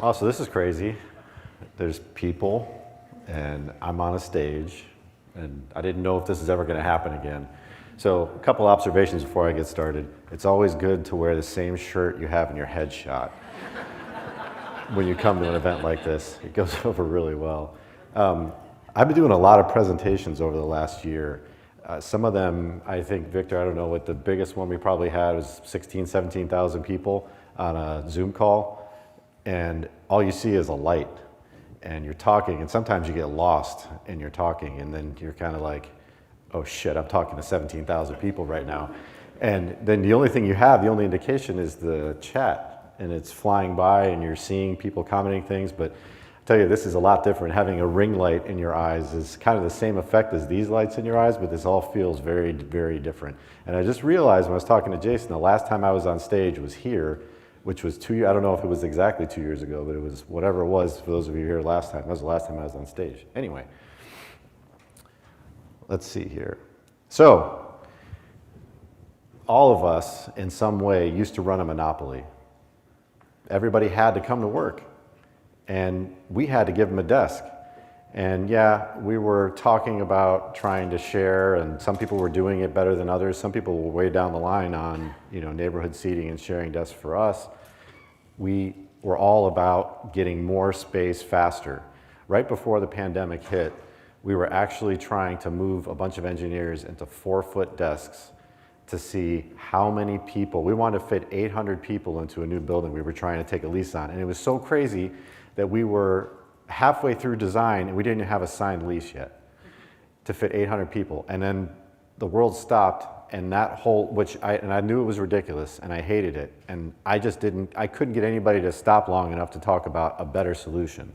Oh, so this is crazy. There's people, and I'm on a stage, and I didn't know if this is ever going to happen again. So a couple observations before I get started. It's always good to wear the same shirt you have in your headshot when you come to an event like this. It goes over really well. I've been doing a lot of presentations over the last year. Some of them, I think, Victor, I don't know what the biggest one we probably had was 16, 17,000 people on a Zoom call. And all you see is a light, and you're talking, and sometimes you get lost in your talking, and then you're kind of like, oh shit, I'm talking to 17,000 people right now. And then the only thing you have, the only indication is the chat, and it's flying by, and you're seeing people commenting things, but I tell you, this is a lot different. Having a ring light in your eyes is kind of the same effect as these lights in your eyes, but this all feels very, very different. And I just realized when I was talking to Jason, the last time I was on stage was here, which was I don't know if it was exactly 2 years ago, but it was whatever it was for those of you here last time. That was the last time I was on stage. Anyway, let's see here. So, all of us in some way used to run a monopoly. Everybody had to come to work, and we had to give them a desk. And yeah, we were talking about trying to share, and some people were doing it better than others. Some people were way down the line on, neighborhood seating and sharing desks for us. We were all about getting more space faster. Right before the pandemic hit, we were actually trying to move a bunch of engineers into 4-foot desks to see how many people. We wanted to fit 800 people into a new building we were trying to take a lease on. And it was so crazy that we were halfway through design and we didn't have a signed lease yet to fit 800 people. And then the world stopped, and that whole, I knew it was ridiculous and I hated it. And I couldn't get anybody to stop long enough to talk about a better solution.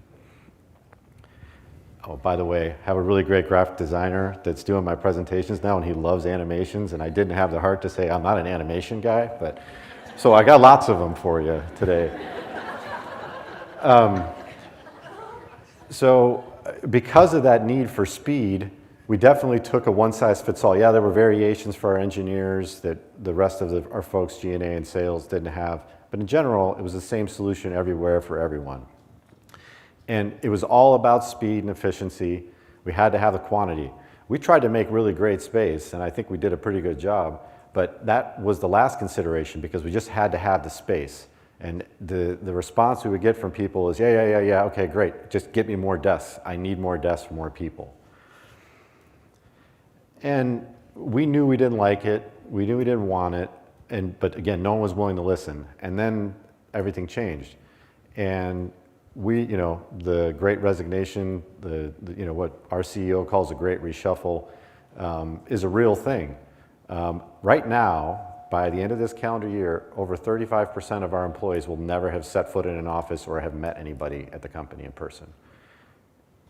Oh, by the way, I have a really great graphic designer that's doing my presentations now, and he loves animations, and I didn't have the heart to say I'm not an animation guy, but so I got lots of them for you today. So because of that need for speed, we definitely took a one-size-fits-all. Yeah, there were variations for our engineers that the rest of our folks, G&A and sales, didn't have, but in general, it was the same solution everywhere for everyone. And it was all about speed and efficiency. We had to have the quantity. We tried to make really great space, and I think we did a pretty good job, but that was the last consideration because we just had to have the space. And the response we would get from people is, yeah, okay, great, just get me more desks. I need more desks for more people. And we knew we didn't like it, we knew we didn't want it, but again, no one was willing to listen. And then everything changed. And we, the great resignation, what our CEO calls a great reshuffle, is a real thing. Right now, by the end of this calendar year, over 35% of our employees will never have set foot in an office or have met anybody at the company in person.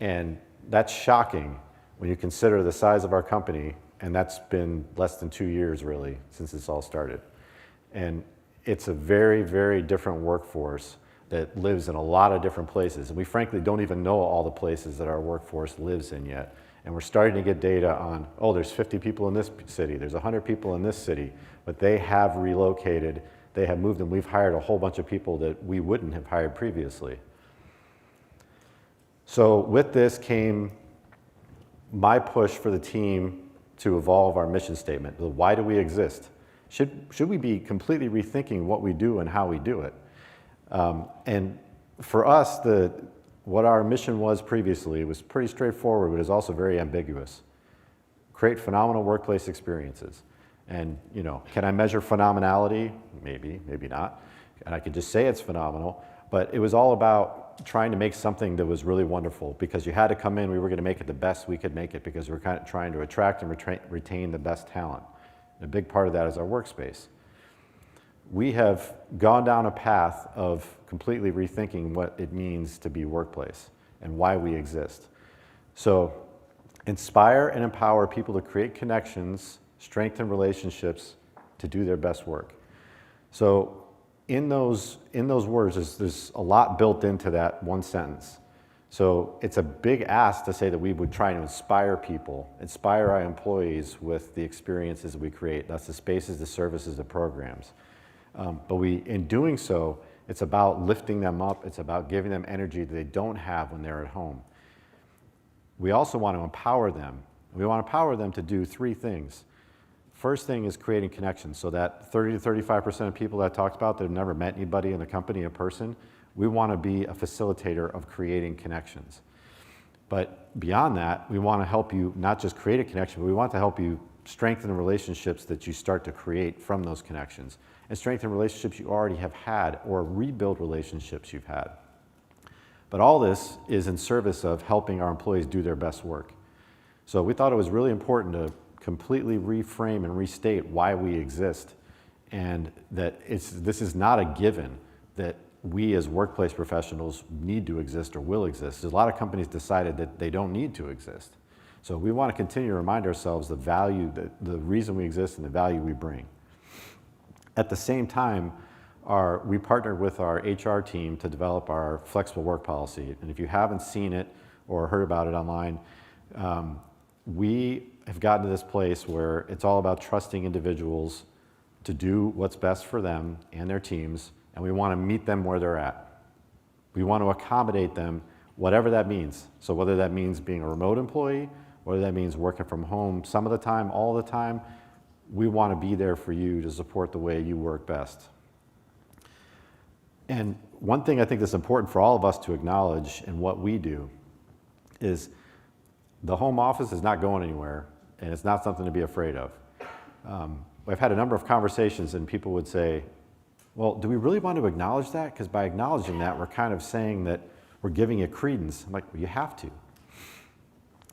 And that's shocking when you consider the size of our company, and that's been less than 2 years really since this all started. And it's a very, very different workforce that lives in a lot of different places. And we frankly don't even know all the places that our workforce lives in yet. And we're starting to get data on, there's 50 people in this city, there's 100 people in this city, but they have relocated, they have moved, and we've hired a whole bunch of people that we wouldn't have hired previously. So with this came my push for the team to evolve our mission statement. Why do we exist? Should we be completely rethinking what we do and how we do it? And for us, what our mission was previously was pretty straightforward, but it was also very ambiguous. Create phenomenal workplace experiences. And, can I measure phenomenality? Maybe, maybe not. And I could just say it's phenomenal, but it was all about trying to make something that was really wonderful because you had to come in, we were going to make it the best we could make it because we were kind of trying to attract and retain the best talent. And a big part of that is our workspace. We have gone down a path of completely rethinking what it means to be workplace and why we exist. So inspire and empower people to create connections, strengthen relationships to do their best work. So in those words, there's a lot built into that one sentence. So it's a big ask to say that we would try to inspire people, inspire our employees with the experiences that we create. That's the spaces, the services, the programs. But in doing so, It's about lifting them up. It's about giving them energy that they don't have when they're at home. We also want to empower them. We want to empower them to do 3 things. First thing is creating connections, so that 30 to 35% of people that I talked about that have never met anybody in the company in person, we want to be a facilitator of creating connections. But beyond that, we want to help you not just create a connection, but we want to help you strengthen the relationships that you start to create from those connections, and strengthen relationships you already have had, or rebuild relationships you've had. But all this is in service of helping our employees do their best work. So we thought it was really important to completely reframe and restate why we exist, and that this is not a given that we as workplace professionals need to exist or will exist. There's a lot of companies decided that they don't need to exist. So we want to continue to remind ourselves the value, the reason we exist and the value we bring. At the same time, we partnered with our HR team to develop our flexible work policy. And if you haven't seen it or heard about it online, we have gotten to this place where it's all about trusting individuals to do what's best for them and their teams, and we want to meet them where they're at. We want to accommodate them, whatever that means. So whether that means being a remote employee, whether that means working from home some of the time, all the time, we want to be there for you to support the way you work best. And one thing I think that's important for all of us to acknowledge in what we do is the home office is not going anywhere, and it's not something to be afraid of. I've had a number of conversations, and people would say, well, do we really want to acknowledge that? Because by acknowledging that, we're kind of saying that we're giving it credence. I'm like, well, you have to.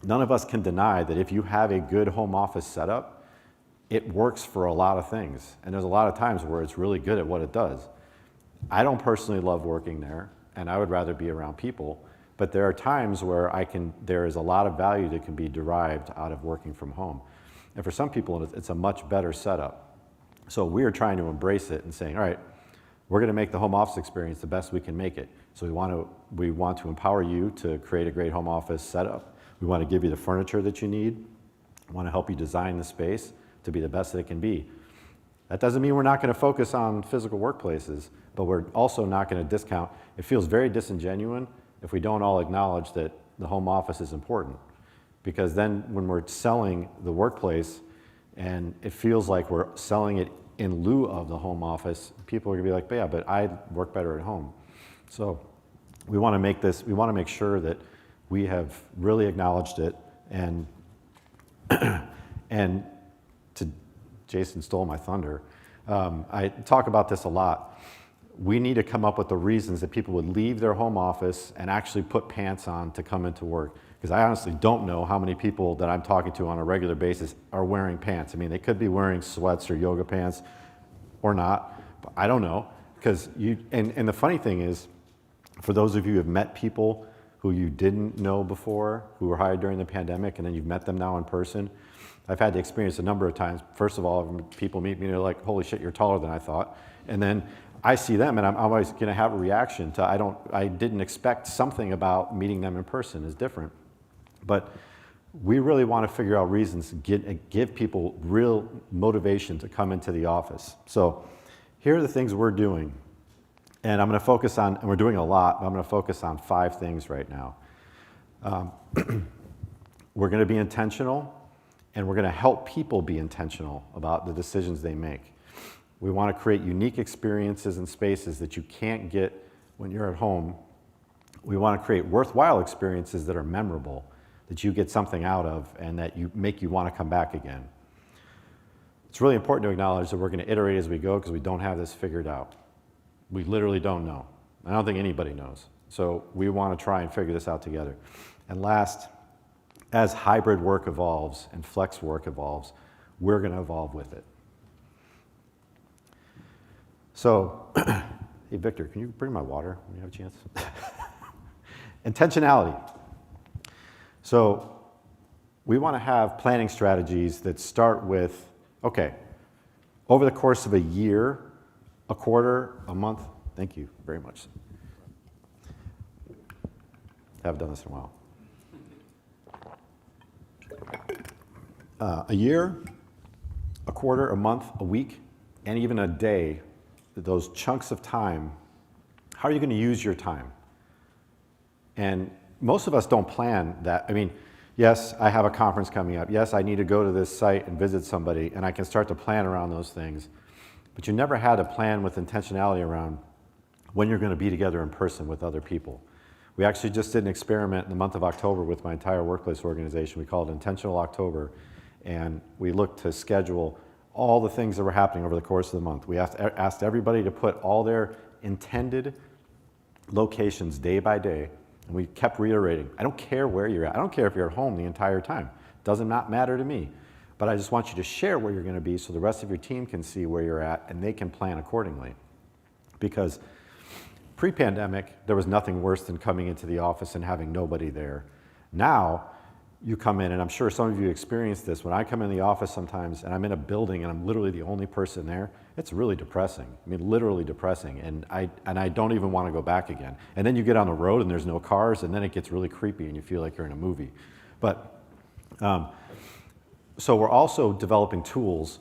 None of us can deny that if you have a good home office setup, it works for a lot of things. And there's a lot of times where it's really good at what it does. I don't personally love working there, and I would rather be around people. But there are times where there is a lot of value that can be derived out of working from home. And for some people, it's a much better setup. So we are trying to embrace it and saying, all right, we're going to make the home office experience the best we can make it. So we want to empower you to create a great home office setup. We want to give you the furniture that you need. We want to help you design the space to be the best that it can be. That doesn't mean we're not going to focus on physical workplaces, but we're also not going to discount. It feels very disingenuous if we don't all acknowledge that the home office is important. Because then when we're selling the workplace and it feels like we're selling it in lieu of the home office, people are gonna be like, yeah, but I work better at home. So we wanna make sure that we have really acknowledged it, and Jason stole my thunder. I talk about this a lot. We need to come up with the reasons that people would leave their home office and actually put pants on to come into work. Because I honestly don't know how many people that I'm talking to on a regular basis are wearing pants. I mean, they could be wearing sweats or yoga pants or not, but I don't know. And the funny thing is, for those of you who have met people who you didn't know before, who were hired during the pandemic, and then you've met them now in person, I've had the experience a number of times. First of all, when people meet me, they're like, holy shit, you're taller than I thought. And then I see them and I'm always gonna have a reaction to, I didn't expect something about meeting them in person is different. But we really want to figure out reasons to give people real motivation to come into the office. So here are the things we're doing. And I'm going to focus on, and we're doing a lot, but I'm going to focus on 5 things right now. We're going to be intentional, and we're going to help people be intentional about the decisions they make. We want to create unique experiences and spaces that you can't get when you're at home. We want to create worthwhile experiences that are memorable, that you get something out of, and that make you want to come back again. It's really important to acknowledge that we're going to iterate as we go because we don't have this figured out. We literally don't know. I don't think anybody knows. So we want to try and figure this out together. And last, as hybrid work evolves and flex work evolves, we're going to evolve with it. So, hey Victor, can you bring my water when you have a chance? Intentionality. So we want to have planning strategies that start with, okay, over the course of a year, a quarter, a month, thank you very much. I haven't done this in a while. A year, a quarter, a month, a week, and even a day, those chunks of time How are you going to use your time? And most of us don't plan that. I mean, yes, I have a conference coming up. Yes, I need to go to this site and visit somebody, and I can start to plan around those things. But you never had a plan with intentionality around when you're going to be together in person with other people. We actually just did an experiment in the month of October with my entire workplace organization. We called it Intentional October, and we looked to schedule all the things that were happening over the course of the month. We asked everybody to put all their intended locations day by day, and we kept reiterating, I don't care where you're at. I don't care if you're at home the entire time. It does not matter to me. But I just want you to share where you're going to be so the rest of your team can see where you're at and they can plan accordingly. Because pre-pandemic, there was nothing worse than coming into the office and having nobody there. Now, you come in, and I'm sure some of you experienced this, when I come in the office sometimes and I'm in a building and I'm literally the only person there, it's really depressing. I mean, literally depressing, and I don't even want to go back again. And then you get on the road and there's no cars, and then it gets really creepy and you feel like you're in a movie. But, so we're also developing tools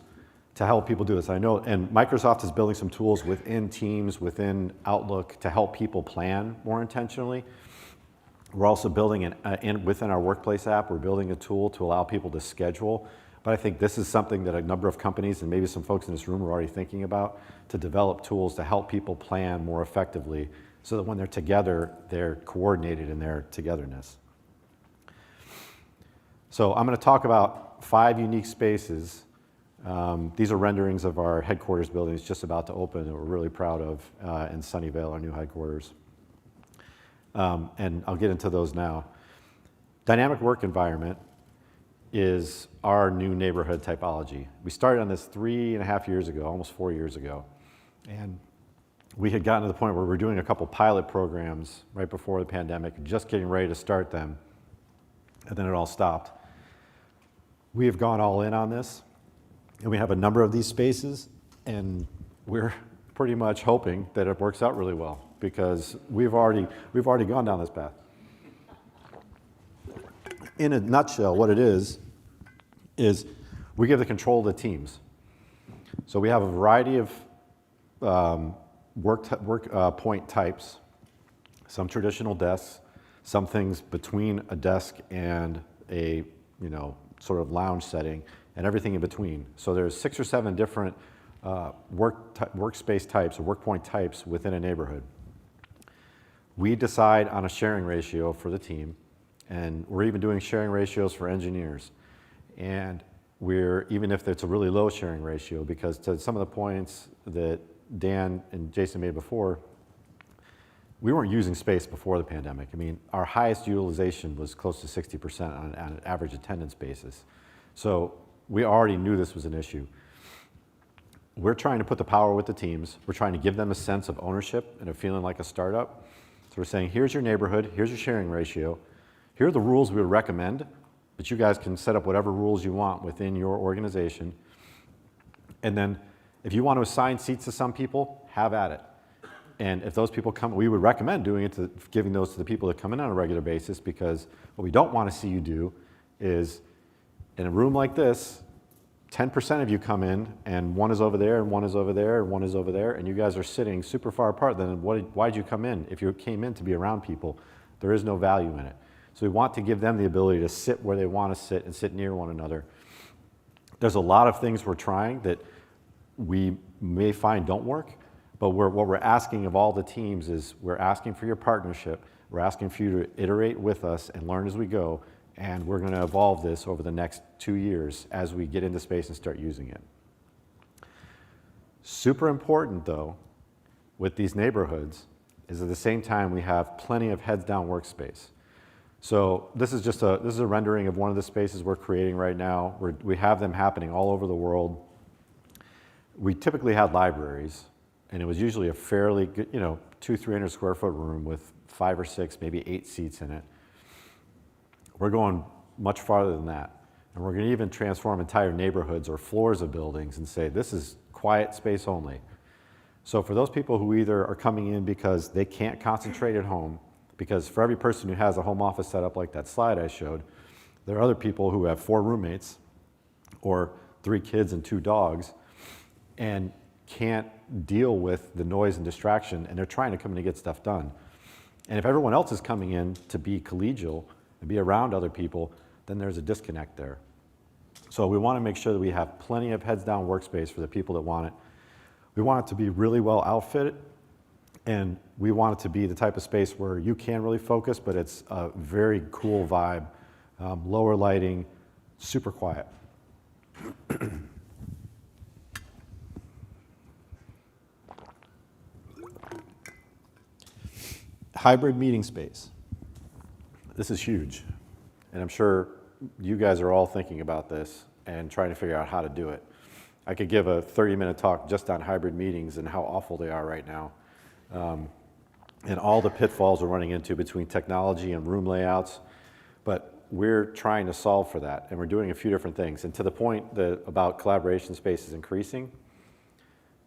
to help people do this. I know, and Microsoft is building some tools within Teams, within Outlook, to help people plan more intentionally. We're also building within our Workplace app, we're building a tool to allow people to schedule. But I think this is something that a number of companies, and maybe some folks in this room, are already thinking about, to develop tools to help people plan more effectively so that when they're together, they're coordinated in their togetherness. So I'm going to talk about 5 unique spaces. These are renderings of our headquarters building. It's just about to open, that we're really proud of in Sunnyvale, our new headquarters. And I'll get into those now. Dynamic work environment is our new neighborhood typology. We started on this 3.5 years ago, almost 4 years ago. And we had gotten to the point where we were doing a couple pilot programs right before the pandemic, just getting ready to start them, and then it all stopped. We have gone all in on this, and we have a number of these spaces, and we're pretty much hoping that it works out really well, because we've already gone down this path. In a nutshell, what it is we give the control to teams. So we have a variety of work point types, some traditional desks, some things between a desk and a sort of lounge setting, and everything in between. So there's 6 or 7 different workspace types or work point types within a neighborhood. We decide on a sharing ratio for the team, and we're even doing sharing ratios for engineers. And even if it's a really low sharing ratio, because to some of the points that Dan and Jason made before, we weren't using space before the pandemic. I mean, our highest utilization was close to 60% on an average attendance basis. So we already knew this was an issue. We're trying to put the power with the teams. We're trying to give them a sense of ownership and of feeling like a startup. So we're saying, here's your neighborhood, here's your sharing ratio, here are the rules we would recommend, but you guys can set up whatever rules you want within your organization. And then if you want to assign seats to some people, have at it. And if those people come, we would recommend giving those to the people that come in on a regular basis, because what we don't want to see you do is, in a room like this, 10% of you come in, and one is over there, and one is over there, and one is over there, and you guys are sitting super far apart. Then why'd you come in? If you came in to be around people, there is no value in it. So we want to give them the ability to sit where they want to sit and sit near one another. There's a lot of things we're trying that we may find don't work, but what we're asking of all the teams is, we're asking for your partnership. We're asking for you to iterate with us and learn as we go. And we're going to evolve this over the next 2 years as we get into space and start using it. Super important, though, with these neighborhoods is at the same time we have plenty of heads-down workspace. So this is a rendering of one of the spaces we're creating right now. We have them happening all over the world. We typically had libraries, and it was usually a fairly good, 200-300 square foot room with 5 or 6, maybe 8 seats in it. We're going much farther than that. And we're going to even transform entire neighborhoods or floors of buildings and say, this is quiet space only. So for those people who either are coming in because they can't concentrate at home, because for every person who has a home office set up like that slide I showed, there are other people who have 4 roommates or 3 kids and 2 dogs, and can't deal with the noise and distraction, and they're trying to come in and get stuff done. And if everyone else is coming in to be collegial and be around other people, then there's a disconnect there. So we want to make sure that we have plenty of heads down workspace for the people that want it. We want it to be really well outfitted, and we want it to be the type of space where you can really focus, but it's a very cool vibe, lower lighting, super quiet. Hybrid meeting space. This is huge, and I'm sure you guys are all thinking about this and trying to figure out how to do it. I could give a 30-minute talk just on hybrid meetings and how awful they are right now, and all the pitfalls we're running into between technology and room layouts, but we're trying to solve for that, and we're doing a few different things. And to the point that about collaboration spaces increasing,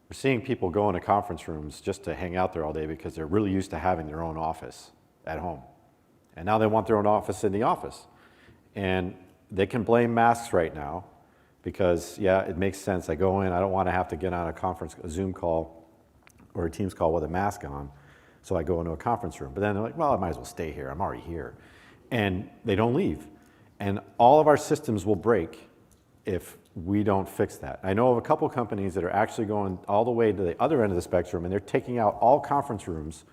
we're seeing people go into conference rooms just to hang out there all day because they're really used to having their own office at home. And now they want their own office in the office. And they can blame masks right now because, yeah, it makes sense. I go in, I don't want to have to get on a Zoom call or a Teams call with a mask on, so I go into a conference room. But then they're like, well, I might as well stay here. I'm already here. And they don't leave. And all of our systems will break if we don't fix that. I know of a couple companies that are actually going all the way to the other end of the spectrum, and they're taking out all conference rooms,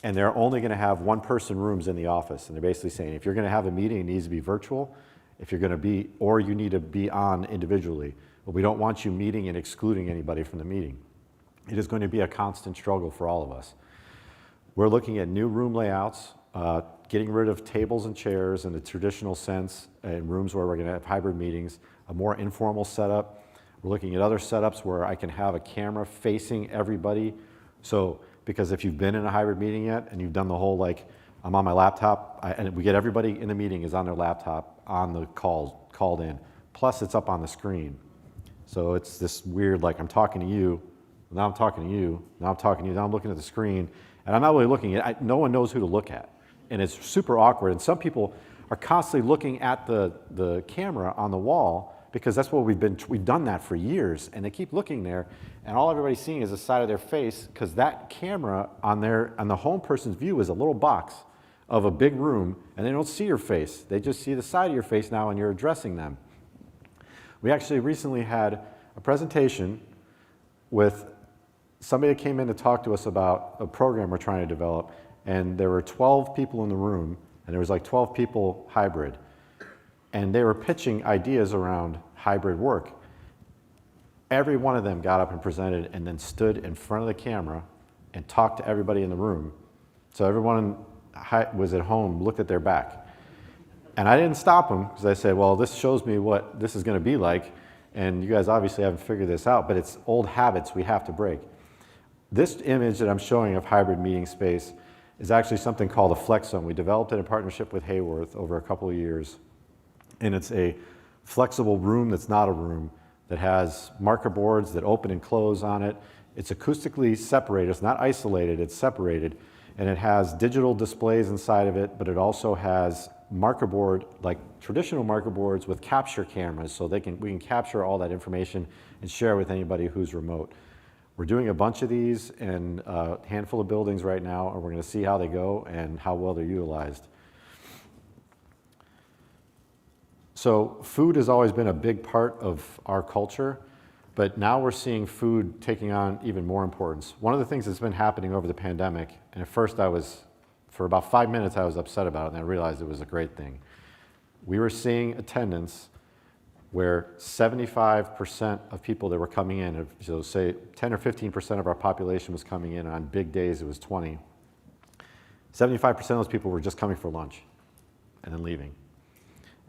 and they're only going to have one-person rooms in the office. And they're basically saying, if you're going to have a meeting, it needs to be virtual. If you're going to be, or you need to be on individually. But we don't want you meeting and excluding anybody from the meeting. It is going to be a constant struggle for all of us. We're looking at new room layouts, getting rid of tables and chairs in the traditional sense in rooms where we're going to have hybrid meetings, a more informal setup. We're looking at other setups where I can have a camera facing everybody. So, because if you've been in a hybrid meeting yet and you've done the whole, like, I'm on my laptop, and we get everybody in the meeting is on their laptop on the called in. Plus it's up on the screen. So it's this weird, like, I'm talking to you, now I'm talking to you, now I'm talking to you, now I'm looking at the screen, and I'm not really looking at it. No one knows who to look at. And it's super awkward. And some people are constantly looking at the camera on the wall because that's what we've done that for years, and they keep looking there, and all everybody's seeing is the side of their face because that camera on the home person's view is a little box of a big room, and they don't see your face. They just see the side of your face now, and you're addressing them. We actually recently had a presentation with somebody that came in to talk to us about a program we're trying to develop, and there were 12 people in the room, and there was like 12 people hybrid. And they were pitching ideas around hybrid work. Every one of them got up and presented and then stood in front of the camera and talked to everybody in the room. So everyone was at home, looked at their back. And I didn't stop them because I said, well, this shows me what this is going to be like. And you guys obviously haven't figured this out, but it's old habits we have to break. This image that I'm showing of hybrid meeting space is actually something called a flex zone. We developed it in partnership with Hayworth over a couple of years. And it's a flexible room that's not a room that has marker boards that open and close on it. It's acoustically separated. It's not isolated, it's separated. And it has digital displays inside of it, but it also has marker board, like traditional marker boards with capture cameras, so we can capture all that information and share with anybody who's remote. We're doing a bunch of these in a handful of buildings right now, and we're going to see how they go and how well they're utilized. So food has always been a big part of our culture, but now we're seeing food taking on even more importance. One of the things that's been happening over the pandemic, and at first for about 5 minutes I was upset about it, and I realized it was a great thing. We were seeing attendance where 75% of people that were coming in, so say 10 or 15% of our population was coming in, on big days it was 20. 75% of those people were just coming for lunch and then leaving.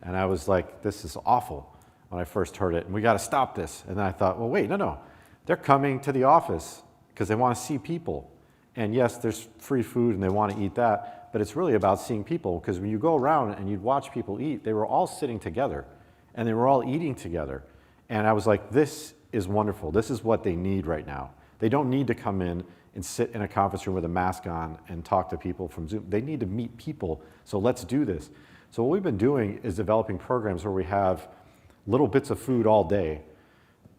And I was like, this is awful when I first heard it, and we got to stop this. And then I thought, well, wait, no. They're coming to the office because they want to see people. And yes, there's free food and they want to eat that, but it's really about seeing people, because when you go around and you'd watch people eat, they were all sitting together and they were all eating together. And I was like, this is wonderful. This is what they need right now. They don't need to come in and sit in a conference room with a mask on and talk to people from Zoom. They need to meet people, so let's do this. So what we've been doing is developing programs where we have little bits of food all day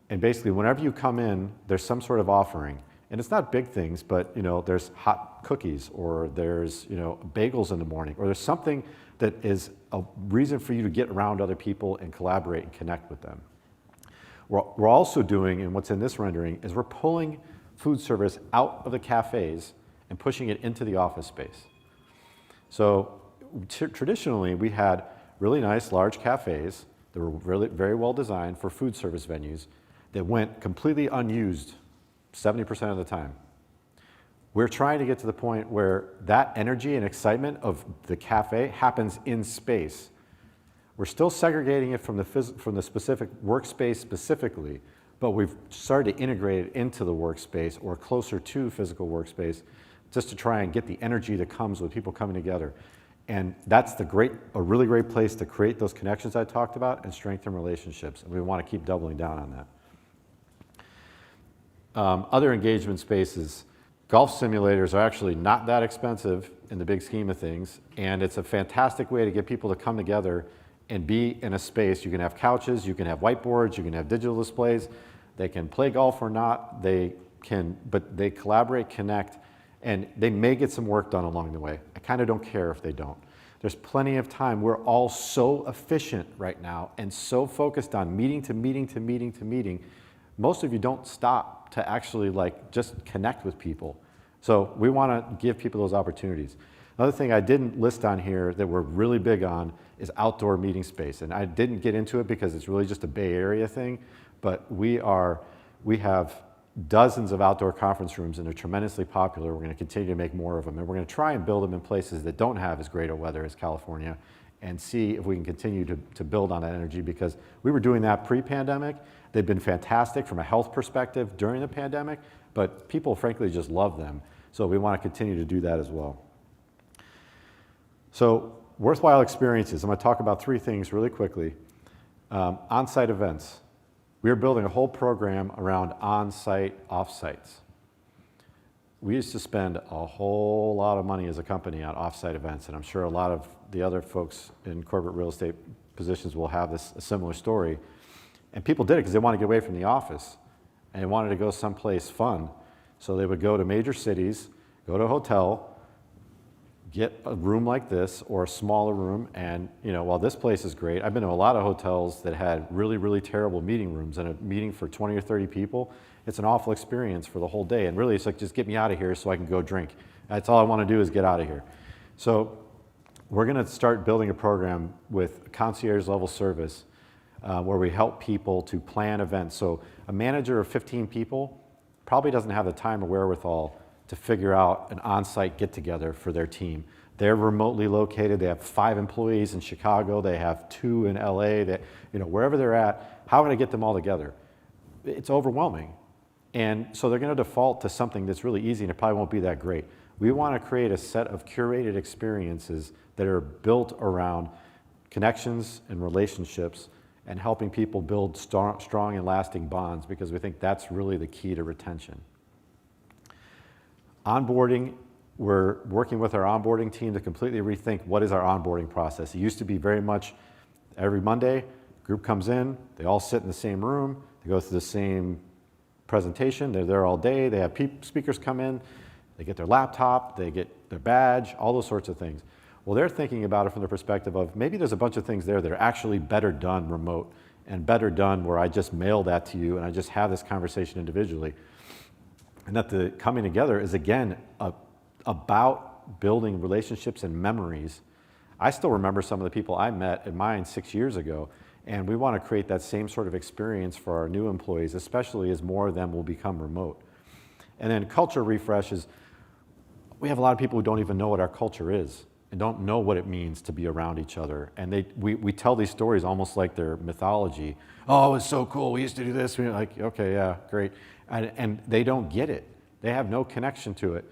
And basically, whenever you come in, there's some sort of offering. And it's not big things, but there's hot cookies, or there's bagels in the morning, or there's something that is a reason for you to get around other people and collaborate and connect with them. What we're also doing, and what's in this rendering, is we're pulling food service out of the cafes and pushing it into the office space. So traditionally, we had really nice large cafes that were really very well designed for food service venues that went completely unused 70% of the time. We're trying to get to the point where that energy and excitement of the cafe happens in space. We're still segregating it from the specific workspace specifically, but we've started to integrate it into the workspace or closer to physical workspace, just to try and get the energy that comes with people coming together. And that's a really great place to create those connections I talked about and strengthen relationships. And we want to keep doubling down on that. Other engagement spaces. Golf simulators are actually not that expensive in the big scheme of things, and it's a fantastic way to get people to come together and be in a space. You can have couches, you can have whiteboards, you can have digital displays. They can play golf or not, but they collaborate, connect, and they may get some work done along the way. I kind of don't care if they don't. There's plenty of time. We're all so efficient right now and so focused on meeting to meeting to meeting to meeting. Most of you don't stop to actually just connect with people. So we want to give people those opportunities. Another thing I didn't list on here that we're really big on is outdoor meeting space. And I didn't get into it because it's really just a Bay Area thing, but we have dozens of outdoor conference rooms, and they're tremendously popular. We're going to continue to make more of them, and we're going to try and build them in places that don't have as great a weather as California, and see if we can continue to build on that energy, because we were doing that pre-pandemic. They've been fantastic from a health perspective during the pandemic, but people frankly just love them. So we want to continue to do that as well. So worthwhile experiences. I'm going to talk about three things really quickly. On-site events. We are building a whole program around on-site off-sites. We used to spend a whole lot of money as a company on off-site events, and I'm sure a lot of the other folks in corporate real estate positions will have a similar story. And people did it because they wanted to get away from the office, and they wanted to go someplace fun. So they would go to major cities, go to a hotel, get a room like this or a smaller room, and while this place is great, I've been to a lot of hotels that had really, really terrible meeting rooms, and a meeting for 20 or 30 people, it's an awful experience for the whole day. And really, it's like, just get me out of here so I can go drink. That's all I want to do, is get out of here. So we're going to start building a program with concierge level service where we help people to plan events. So a manager of 15 people probably doesn't have the time or wherewithal to figure out an on-site get-together for their team. They're remotely located. They have 5 employees in Chicago. They have 2 in LA. Wherever they're at, how can I get them all together? It's overwhelming. And so they're going to default to something that's really easy, and it probably won't be that great. We want to create a set of curated experiences that are built around connections and relationships and helping people build strong and lasting bonds, because we think that's really the key to retention. Onboarding, we're working with our onboarding team to completely rethink what is our onboarding process. It used to be very much every Monday, group comes in, they all sit in the same room, they go through the same presentation, they're there all day, they have speakers come in, they get their laptop, they get their badge, all those sorts of things. Well, they're thinking about it from the perspective of maybe there's a bunch of things there that are actually better done remote and better done where I just mail that to you and I just have this conversation individually. And that the coming together is, again, about building relationships and memories. I still remember some of the people I met at mine 6 years ago, and we want to create that same sort of experience for our new employees, especially as more of them will become remote. And then culture refreshes. We have a lot of people who don't even know what our culture is and don't know what it means to be around each other. And we tell these stories almost like they're mythology. Oh, it's so cool, we used to do this. We're like, okay, yeah, great. And they don't get it. They have no connection to it.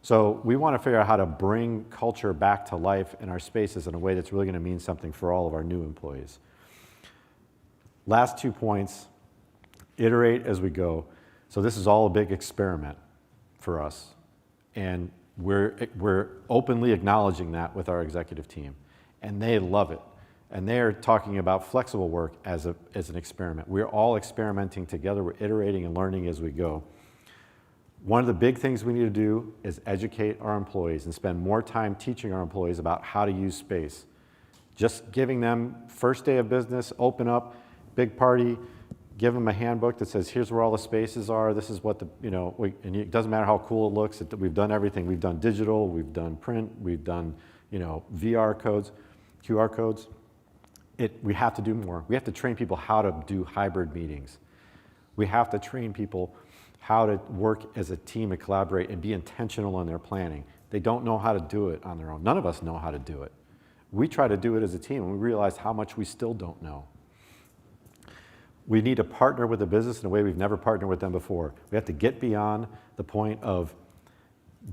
So we want to figure out how to bring culture back to life in our spaces in a way that's really going to mean something for all of our new employees. Last 2 points, iterate as we go. So this is all a big experiment for us. And we're openly acknowledging that with our executive team. And they love it. And they're talking about flexible work as an experiment. We're all experimenting together. We're iterating and learning as we go. One of the big things we need to do is educate our employees and spend more time teaching our employees about how to use space. Just giving them first day of business, open up, big party, give them a handbook that says, here's where all the spaces are, this is what the, and it doesn't matter how cool it looks, we've done everything. We've done digital, we've done print, we've done, VR codes, QR codes. We have to do more. We have to train people how to do hybrid meetings. We have to train people how to work as a team and collaborate and be intentional in their planning. They don't know how to do it on their own. None of us know how to do it. We try to do it as a team, and we realize how much we still don't know. We need to partner with the business in a way we've never partnered with them before. We have to get beyond the point of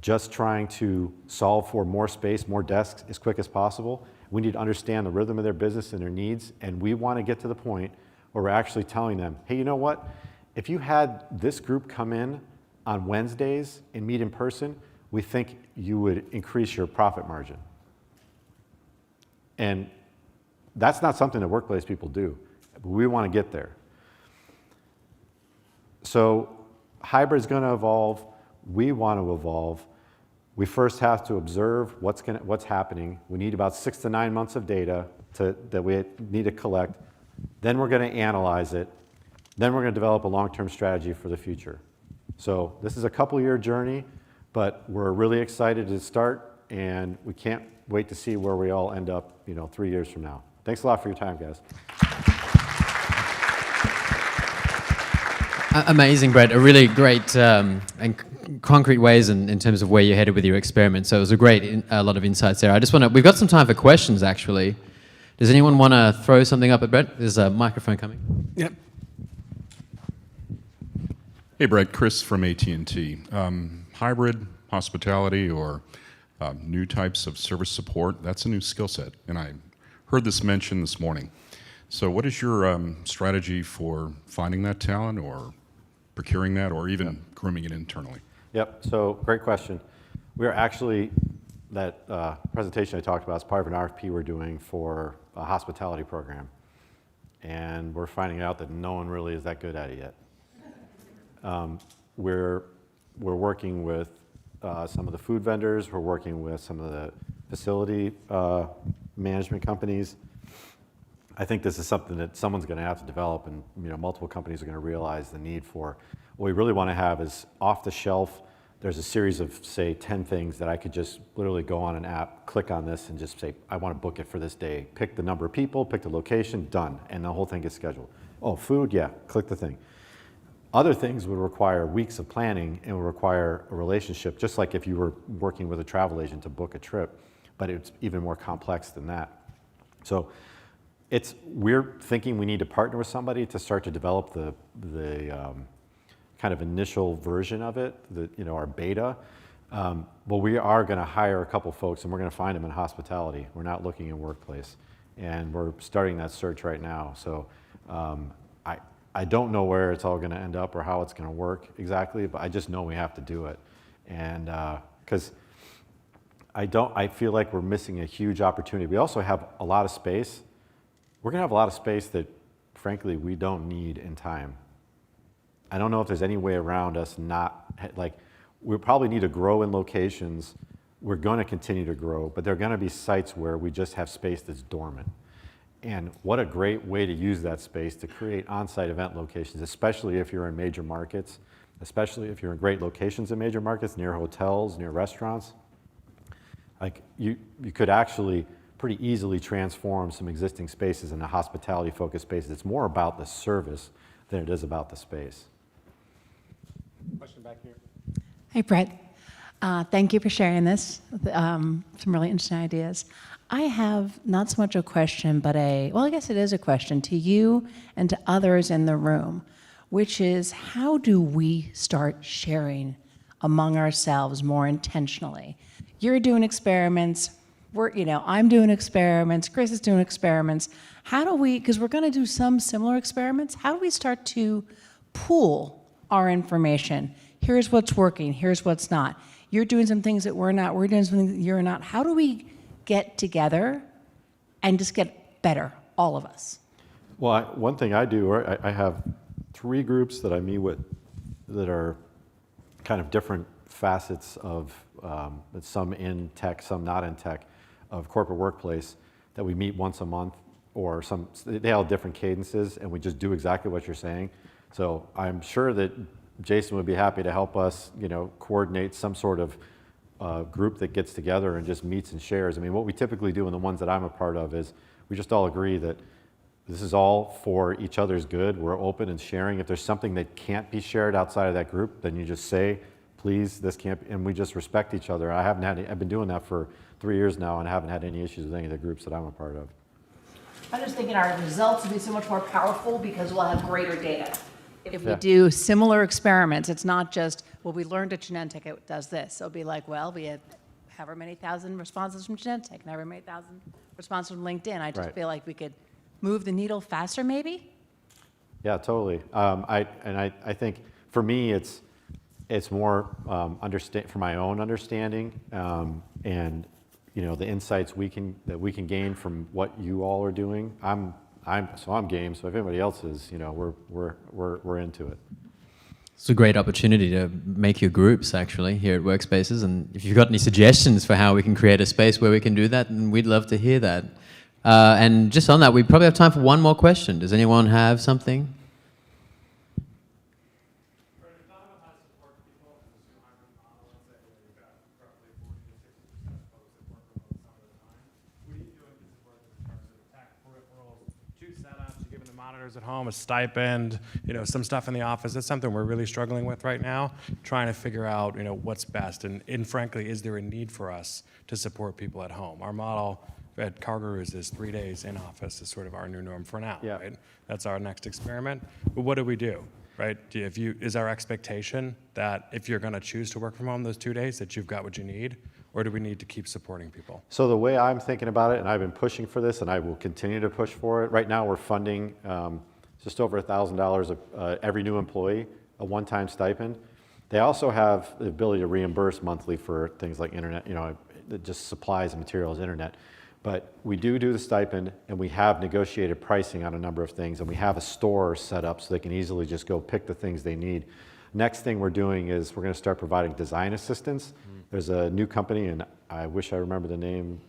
just trying to solve for more space, more desks as quick as possible. We need to understand the rhythm of their business and their needs, and we want to get to the point where we're actually telling them, hey, you know what? If you had this group come in on Wednesdays and meet in person, we think you would increase your profit margin. And that's not something that workplace people do, but we want to get there. So hybrid's going to evolve. We want to evolve. We first have to observe what's happening. We need about 6 to 9 months of data that we need to collect. Then we're going to analyze it. Then we're going to develop a long-term strategy for the future. So this is a couple-year journey, but we're really excited to start, and we can't wait to see where we all end up, 3 years from now. Thanks a lot for your time, guys. Amazing, Brett. A really great and concrete ways in terms of where you're headed with your experiment. So it was a lot of insights there. We've got some time for questions, actually. Does anyone want to throw something up at Brett? There's a microphone coming. Yep. Hey, Brett, Chris from AT&T. Hybrid, hospitality, or new types of service support, that's a new skill set, and I heard this mentioned this morning. So what is your strategy for finding that talent or procuring that or even grooming it internally? Yep, so great question. We are actually, that presentation I talked about is part of an RFP we're doing for a hospitality program. And we're finding out that no one really is that good at it yet. We're working with some of the food vendors, we're working with some of the facility management companies. I think this is something that someone's going to have to develop, and multiple companies are going to realize the need for. What we really want to have is off the shelf. There's a series of, say, 10 things that I could just literally go on an app, click on this, and just say, I want to book it for this day. Pick the number of people, pick the location, done, and the whole thing gets scheduled. Oh, food, yeah, click the thing. Other things would require weeks of planning and would require a relationship, just like if you were working with a travel agent to book a trip, but it's even more complex than that. So we're thinking we need to partner with somebody to start to develop the kind of initial version of it, our beta. But we are going to hire a couple folks, and we're going to find them in hospitality. We're not looking in workplace, and we're starting that search right now. So I don't know where it's all going to end up or how it's going to work exactly, but I just know we have to do it, and because I feel like we're missing a huge opportunity. We also have a lot of space. We're going to have a lot of space that, frankly, we don't need in time. I don't know if there's any way around us we probably need to grow in locations. We're going to continue to grow, but there are going to be sites where we just have space that's dormant. And what a great way to use that space to create on-site event locations, especially if you're in major markets, especially if you're in great locations in major markets, near hotels, near restaurants. Like you could actually pretty easily transform some existing spaces into hospitality-focused spaces. It's more about the service than it is about the space. Question back here. Hey, Brett. Thank you for sharing this. Some really interesting ideas. I have not so much a question, but I guess it is a question to you and to others in the room, which is, how do we start sharing among ourselves more intentionally? You're doing experiments. I'm doing experiments. Chris is doing experiments. How do we, because we're going to do some similar experiments, how do we start to pool our information? Here's what's working. Here's what's not. You're doing some things that we're not. We're doing something that you're not. How do we get together and just get better, all of us? Well, one thing I do, I have 3 groups that I meet with that are kind of different facets of, some in tech, some not in tech, of corporate workplace, that we meet once a month, or they all have different cadences, and we just do exactly what you're saying. So I'm sure that Jason would be happy to help us, coordinate some sort of group that gets together and just meets and shares. I mean, what we typically do, and the ones that I'm a part of, is we just all agree that this is all for each other's good. We're open and sharing. If there's something that can't be shared outside of that group, then you just say, please, this can't be, and we just respect each other. I've been doing that for 3 years now, and I haven't had any issues with any of the groups that I'm a part of. I'm just thinking our results will be so much more powerful because we'll have greater data. If we Yeah. do similar experiments, it's not just, well, we learned at Genentech it does this. It'll be like, well, we had however many thousand responses from Genentech, and however many thousand responses from LinkedIn. I just Right. feel like we could move the needle faster, maybe? Yeah, totally. I think for me, it's more for my own understanding, and the insights that we can gain from what you all are doing. I'm game. So if anybody else is, we're into it. It's a great opportunity to make your groups actually here at Workspaces, and if you've got any suggestions for how we can create a space where we can do that, then we'd love to hear that. And just on that, we probably have time for one more question. Does anyone have something? Monitors at home, a stipend, some stuff in the office. That's something we're really struggling with right now, trying to figure out, what's best. And frankly, is there a need for us to support people at home? Our model at CarGurus is 3 days in office is sort of our new norm for now, Yeah. right? That's our next experiment. But what do we do, right? Is our expectation that if you're going to choose to work from home those 2 days, that you've got what you need? Or do we need to keep supporting people? So the way I'm thinking about it, and I've been pushing for this, and I will continue to push for it. Right now, we're funding just over $1,000 of every new employee, a one-time stipend. They also have the ability to reimburse monthly for things like internet, just supplies and materials, internet. But we do the stipend, and we have negotiated pricing on a number of things, and we have a store set up so they can easily just go pick the things they need. Next thing we're doing is we're going to start providing design assistance. There's a new company, and I wish I remember the name.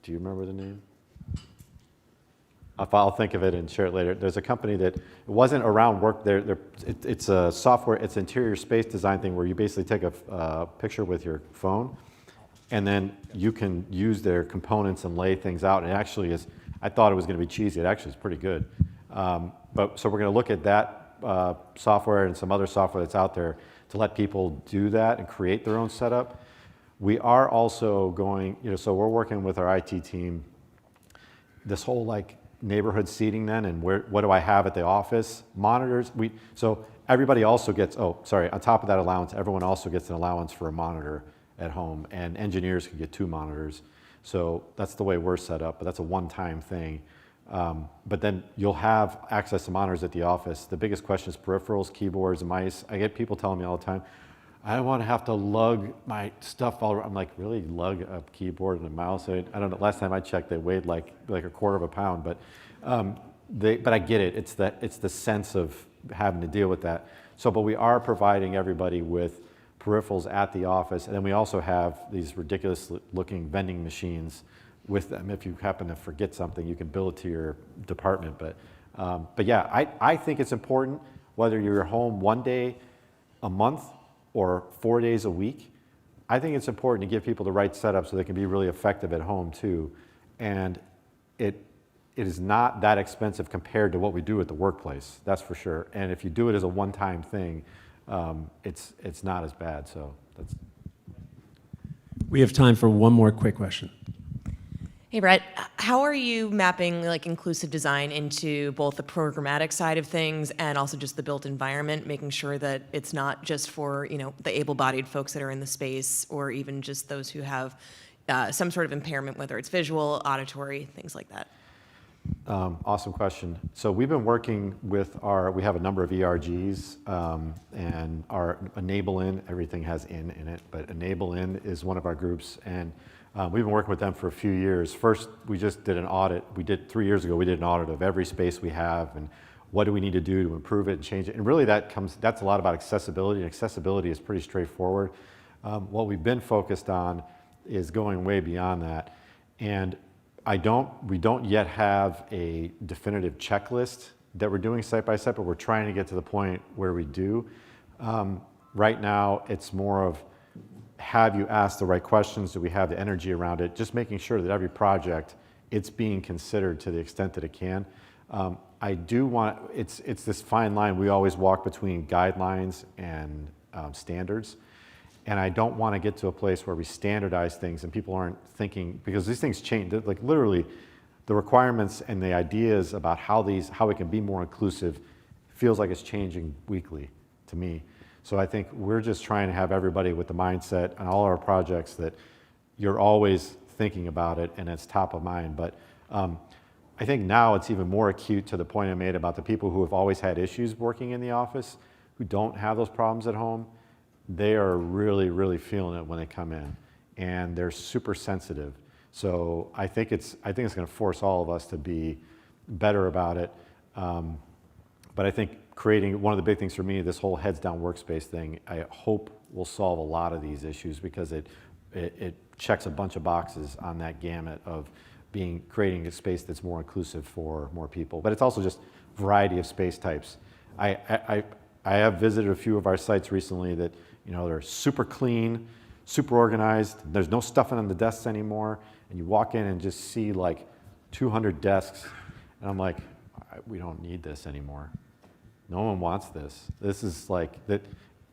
Do you remember the name? I'll think of it and share it later. There's a company that wasn't around work. It's a software, it's an interior space design thing where you basically take a picture with your phone, and then you can use their components and lay things out. And it actually is, I thought it was going to be cheesy. It actually is pretty good. So we're going to look at that software and some other software that's out there to let people do that and create their own setup. We are also going, so we're working with our IT team, this whole neighborhood seating then, and what do I have at the office? Monitors, so everybody also gets, on top of that allowance, everyone also gets an allowance for a monitor at home, and engineers can get 2 monitors. So that's the way we're set up, but that's a one-time thing. But then you'll have access to monitors at the office. The biggest question is peripherals, keyboards, mice. I get people telling me all the time, I don't want to have to lug my stuff all around. I'm like, really, lug a keyboard and a mouse? I don't know. Last time I checked, they weighed like a quarter of a pound. But I get it. It's the sense of having to deal with that. But we are providing everybody with peripherals at the office, and then we also have these ridiculous-looking vending machines with them. If you happen to forget something, you can bill it to your department. But yeah, I think it's important whether you're home 1 day a month or 4 days a week. I think it's important to give people the right setup so they can be really effective at home too. And it is not that expensive compared to what we do at the workplace, that's for sure. And if you do it as a one-time thing, it's not as bad. So that's. We have time for one more quick question. Hey, Brett, how are you mapping inclusive design into both the programmatic side of things and also just the built environment, making sure that it's not just for the able-bodied folks that are in the space, or even just those who have some sort of impairment, whether it's visual, auditory, things like that? Awesome question. So we've been working with we have a number of ERGs, and our Enable In, everything has in it, but Enable In is one of our groups, and We've been working with them for a few years. First, we just did an audit. 3 years ago, we did an audit of every space we have and what do we need to do to improve it and change it. And really that's a lot about accessibility, and accessibility is pretty straightforward. What we've been focused on is going way beyond that. And we don't yet have a definitive checklist that we're doing site by site, but we're trying to get to the point where we do. Right now, it's more of, have you asked the right questions? Do we have the energy around it? Just making sure that every project, it's being considered to the extent that it can. I do want, it's this fine line we always walk between guidelines and standards. And I don't want to get to a place where we standardize things and people aren't thinking, because these things change, like literally the requirements and the ideas about how it can be more inclusive feels like it's changing weekly to me. So I think we're just trying to have everybody with the mindset on all our projects that you're always thinking about it and it's top of mind. But I think now it's even more acute to the point I made about the people who have always had issues working in the office, who don't have those problems at home. They are really, really feeling it when they come in, and they're super sensitive. So I think it's going to force all of us to be better about it. But I think creating, one of the big things for me, this whole heads down workspace thing, I hope will solve a lot of these issues, because it checks a bunch of boxes on that gamut of creating a space that's more inclusive for more people. But it's also just variety of space types. I have visited a few of our sites recently that, they're super clean, super organized. There's no stuffing on the desks anymore. And you walk in and just see like 200 desks. And I'm like, we don't need this anymore. No one wants this. This is like that.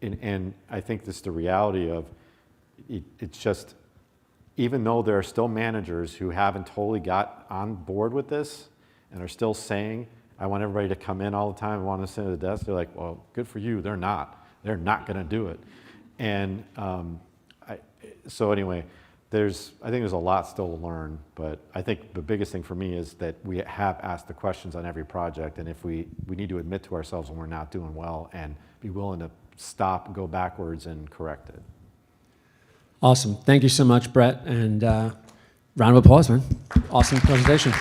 And I think this is the reality of it. It's just, even though there are still managers who haven't totally got on board with this and are still saying, I want everybody to come in all the time and want to sit at the desk, they're like, well, good for you. They're not. They're not going to do it. And so anyway, I think there's a lot still to learn, but I think the biggest thing for me is that we have asked the questions on every project, and if we need to admit to ourselves when we're not doing well and be willing to stop, go backwards, and correct it. Awesome. Thank you so much, Brett. And round of applause, man. Awesome presentation.